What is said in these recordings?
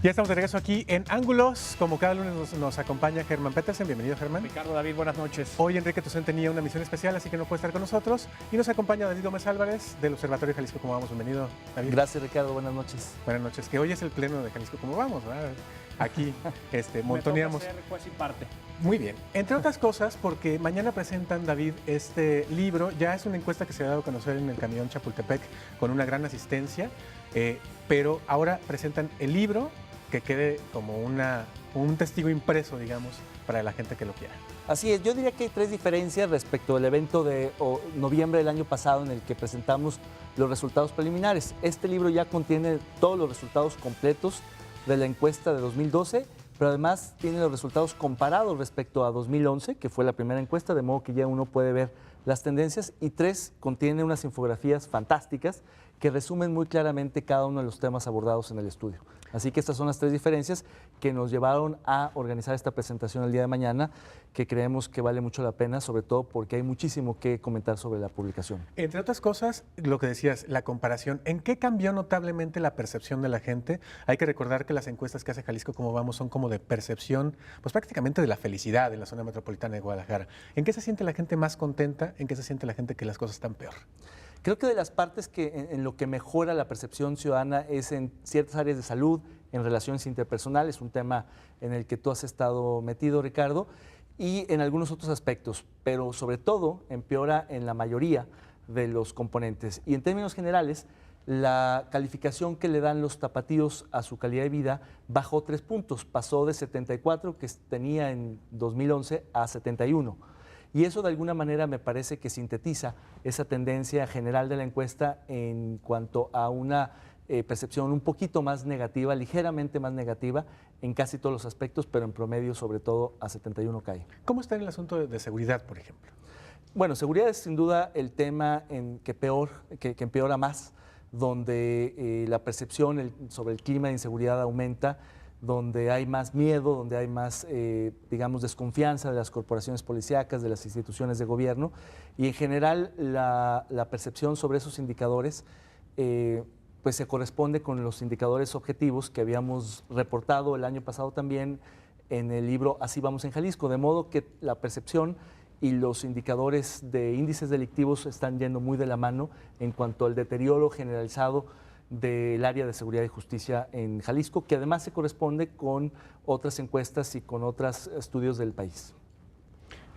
Ya estamos de regreso aquí en Ángulos. Como cada lunes nos acompaña Germán Petersen. Bienvenido, Germán. Ricardo, David, buenas noches. Hoy Enrique Tucen tenía una misión especial, así que no puede estar con nosotros. Y nos acompaña David Gómez Álvarez del Observatorio Jalisco Cómo Vamos. Bienvenido, David. Gracias, Ricardo. Buenas noches. Buenas noches. Que hoy es el pleno de Jalisco Cómo Vamos, ¿verdad? Aquí montoneamos. Me toca ser juez y parte. Muy bien. Entre otras cosas, porque mañana presentan, David, este libro. Ya es una encuesta que se ha dado a conocer en el Camión Chapultepec con una gran asistencia, pero ahora presentan el libro que quede como un testigo impreso, digamos, para la gente que lo quiera. Así es, yo diría que hay tres diferencias respecto al evento de noviembre del año pasado en el que presentamos los resultados preliminares. Este libro ya contiene todos los resultados completos de la encuesta de 2012, pero además tiene los resultados comparados respecto a 2011, que fue la primera encuesta, de modo que ya uno puede ver las tendencias. Y tres, contiene unas infografías fantásticas que resumen muy claramente cada uno de los temas abordados en el estudio. Así que estas son las tres diferencias que nos llevaron a organizar esta presentación el día de mañana, que creemos que vale mucho la pena, sobre todo porque hay muchísimo que comentar sobre la publicación. Entre otras cosas, lo que decías, la comparación, ¿en qué cambió notablemente la percepción de la gente? Hay que recordar que las encuestas que hace Jalisco Cómo Vamos son como de percepción, pues prácticamente de la felicidad en la zona metropolitana de Guadalajara. ¿En qué se siente la gente más contenta? ¿En qué se siente la gente que las cosas están peor? Creo que de las partes que en lo que mejora la percepción ciudadana es en ciertas áreas de salud, en relaciones interpersonales, un tema en el que tú has estado metido, Ricardo, y en algunos otros aspectos, pero sobre todo empeora en la mayoría de los componentes. Y en términos generales, la calificación que le dan los tapatíos a su calidad de vida bajó 3 puntos, pasó de 74 que tenía en 2011 a 71. Y eso de alguna manera me parece que sintetiza esa tendencia general de la encuesta en cuanto a una percepción un poquito más negativa, ligeramente más negativa en casi todos los aspectos, pero en promedio sobre todo a 71 cae. ¿Cómo está en el asunto de seguridad, por ejemplo? Bueno, seguridad es sin duda el tema que empeora más, donde la percepción sobre el clima de inseguridad aumenta, donde hay más miedo, donde hay más, digamos, desconfianza de las corporaciones policíacas, de las instituciones de gobierno, y en general la percepción sobre esos indicadores pues se corresponde con los indicadores objetivos que habíamos reportado el año pasado también en el libro Así vamos en Jalisco, de modo que la percepción y los indicadores de índices delictivos están yendo muy de la mano en cuanto al deterioro generalizado del área de seguridad y justicia en Jalisco, que además se corresponde con otras encuestas y con otros estudios del país.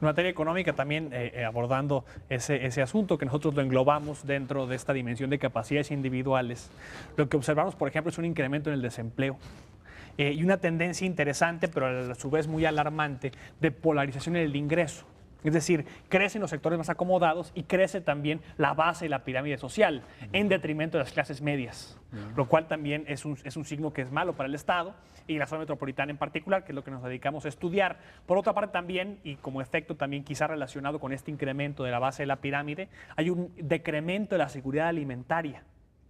En materia económica también abordando ese asunto que nosotros lo englobamos dentro de esta dimensión de capacidades individuales, lo que observamos, por ejemplo, es un incremento en el desempleo. Y una tendencia interesante, pero a su vez muy alarmante, de polarización en el ingreso. Es decir, crecen los sectores más acomodados y crece también la base de la pirámide social en detrimento de las clases medias, lo cual también es un signo que es malo para el Estado y la zona metropolitana en particular, que es lo que nos dedicamos a estudiar. Por otra parte también, y como efecto también quizá relacionado con este incremento de la base de la pirámide, hay un decremento de la seguridad alimentaria.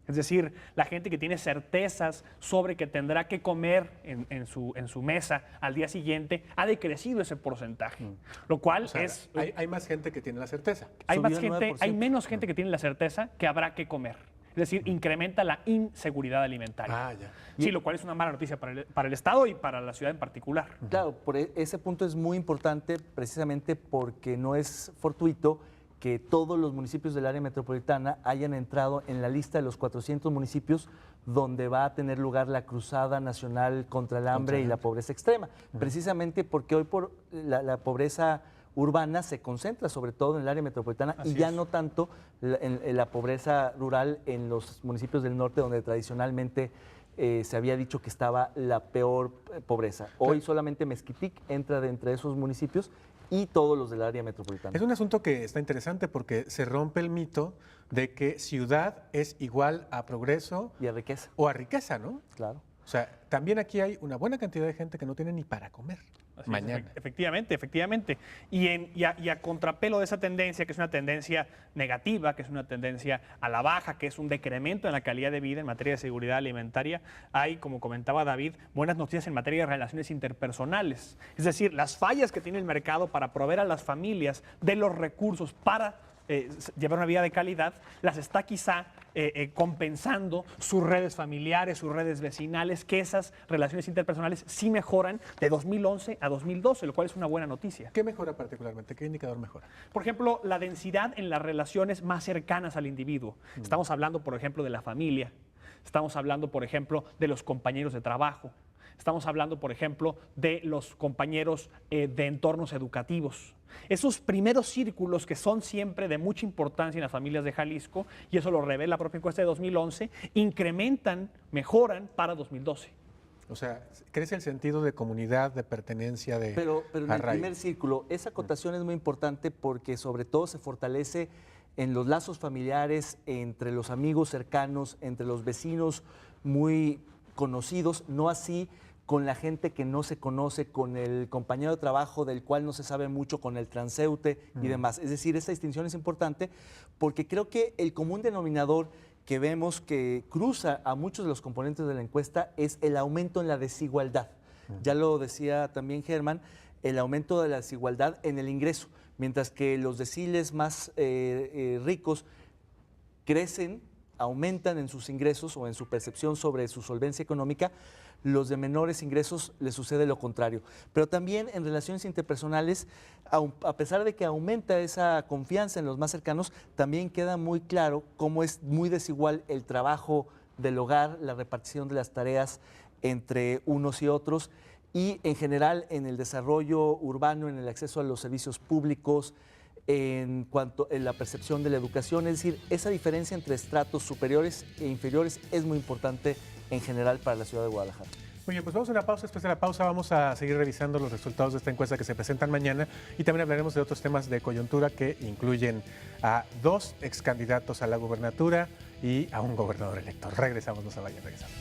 Es decir, la gente que tiene certezas sobre que tendrá que comer en su mesa al día siguiente, ha decrecido ese porcentaje, lo cual es... Hay más gente que tiene la certeza. Hay menos gente que tiene la certeza que habrá que comer. Es decir, incrementa la inseguridad alimentaria. Sí, lo cual es una mala noticia para el Estado y para la ciudad en particular. Claro, por ese punto es muy importante precisamente porque no es fortuito que todos los municipios del área metropolitana hayan entrado en la lista de los 400 municipios donde va a tener lugar la Cruzada Nacional contra el Hambre y la Pobreza Extrema. Precisamente porque hoy la pobreza urbana se concentra sobre todo en el área metropolitana y ya no tanto en la pobreza rural en los municipios del norte donde tradicionalmente se había dicho que estaba la peor pobreza. Hoy solamente Mezquitic entra de entre esos municipios y todos los del área metropolitana. Es un asunto que está interesante porque se rompe el mito de que ciudad es igual a progreso y a riqueza. O a riqueza, ¿no? Claro. O sea, también aquí hay una buena cantidad de gente que no tiene ni para comer. Así mañana. Efectivamente. Y a contrapelo de esa tendencia, que es una tendencia negativa, que es una tendencia a la baja, que es un decremento en la calidad de vida en materia de seguridad alimentaria, hay, como comentaba David, buenas noticias en materia de relaciones interpersonales. Es decir, las fallas que tiene el mercado para proveer a las familias de los recursos para llevar una vida de calidad, las está quizá compensando sus redes familiares, sus redes vecinales, que esas relaciones interpersonales sí mejoran de 2011 a 2012, lo cual es una buena noticia. ¿Qué mejora particularmente? ¿Qué indicador mejora? Por ejemplo, la densidad en las relaciones más cercanas al individuo. Estamos hablando, por ejemplo, de la familia. Estamos hablando, por ejemplo, de los compañeros de trabajo. Estamos hablando, por ejemplo, de los compañeros de entornos educativos. Esos primeros círculos que son siempre de mucha importancia en las familias de Jalisco, y eso lo revela la propia encuesta de 2011, incrementan, mejoran para 2012. O sea, crece el sentido de comunidad, de pertenencia, de Pero en el arraigo. primer círculo, esa acotación es muy importante porque sobre todo se fortalece en los lazos familiares, entre los amigos cercanos, entre los vecinos muy conocidos, no así con la gente que no se conoce, con el compañero de trabajo del cual no se sabe mucho, con el transeúnte y demás. Es decir, esta distinción es importante porque creo que el común denominador que vemos que cruza a muchos de los componentes de la encuesta es el aumento en la desigualdad. Ya lo decía también Germán, el aumento de la desigualdad en el ingreso, mientras que los deciles más ricos crecen, aumentan en sus ingresos o en su percepción sobre su solvencia económica, los de menores ingresos les sucede lo contrario. Pero también en relaciones interpersonales, a pesar de que aumenta esa confianza en los más cercanos, también queda muy claro cómo es muy desigual el trabajo del hogar, la repartición de las tareas entre unos y otros, y en general en el desarrollo urbano, en el acceso a los servicios públicos, en cuanto a la percepción de la educación. Es decir, esa diferencia entre estratos superiores e inferiores es muy importante en general para la ciudad de Guadalajara. Muy bien, pues vamos a una pausa. Después de la pausa vamos a seguir revisando los resultados de esta encuesta que se presentan mañana y también hablaremos de otros temas de coyuntura que incluyen a 2 excandidatos a la gubernatura y a un gobernador electo. Regresamos, no se vayan, regresamos.